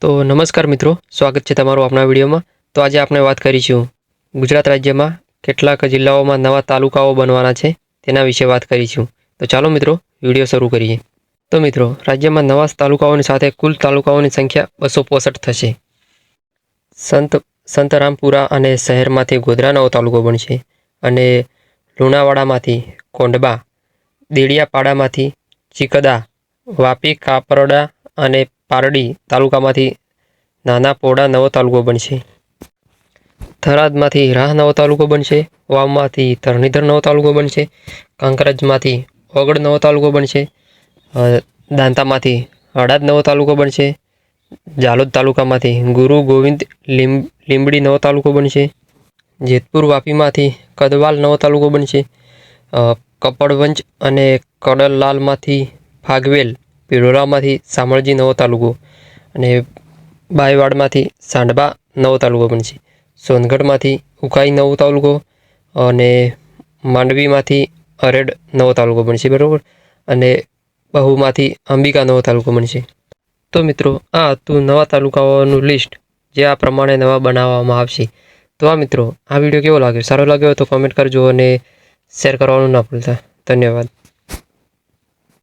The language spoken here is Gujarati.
તો નમસ્કાર મિત્રો, સ્વાગત છે તમારું આપણા વિડીયોમાં। તો આજે આપણે વાત કરીશું ગુજરાત રાજ્યમાં કેટલાક જિલ્લાઓમાં નવા તાલુકાઓ બનવાના છે તેના વિશે વાત કરીશું। તો ચાલો મિત્રો વિડીયો શરૂ કરીએ। તો મિત્રો, રાજ્યમાં નવા તાલુકાઓની સાથે કુલ તાલુકાઓની સંખ્યા 265 થશે। સંતરામપુરા અને શહેરમાંથી ગોધરા નવો તાલુકો બનશે અને લુણાવાડામાંથી કોંઢબા, દેડિયાપાડામાંથી ચીકદા, વાપી, કાપરોડા અને પારડી તાલુકામાંથી નાના પોડા નવો તાલુકો બનશે। થરાદમાંથી રાહ નવો તાલુકો બનશે। વાવમાંથી ધરણીધર નવો તાલુકો બનશે। કાંકરેજમાંથી ઓગળ નવો તાલુકો બનશે। દાંતામાંથી હળાદ નવો તાલુકો બનશે। જાલોદ તાલુકામાંથી ગુરુ ગોવિંદ લીંબડી નવો તાલુકો બનશે। જેતપુર વાપીમાંથી કદવાલ નવો તાલુકો બનશે। કપડવંજ અને કડલાલમાંથી ફાગવેલ, પિરોરામાંથી શામળજી નવો તાલુકો અને બાયવાડમાંથી સાંડબા નવો તાલુકો બનશે। સોનગઢમાંથી ઉકાઈ નવો તાલુકો અને માંડવીમાંથી અરેડ નવો તાલુકો બનશે, બરાબર। અને બહુમાંથી અંબિકા નવો તાલુકો બનશે। તો મિત્રો, આ હતું નવા તાલુકાઓનું લિસ્ટ જે આ પ્રમાણે નવા બનાવવામાં આવશે। તો આ મિત્રો, આ વિડીયો કેવો લાગ્યો? સારો લાગ્યો તો કોમેન્ટ કરજો અને શેર કરવાનું ના ભૂલતા। ધન્યવાદ।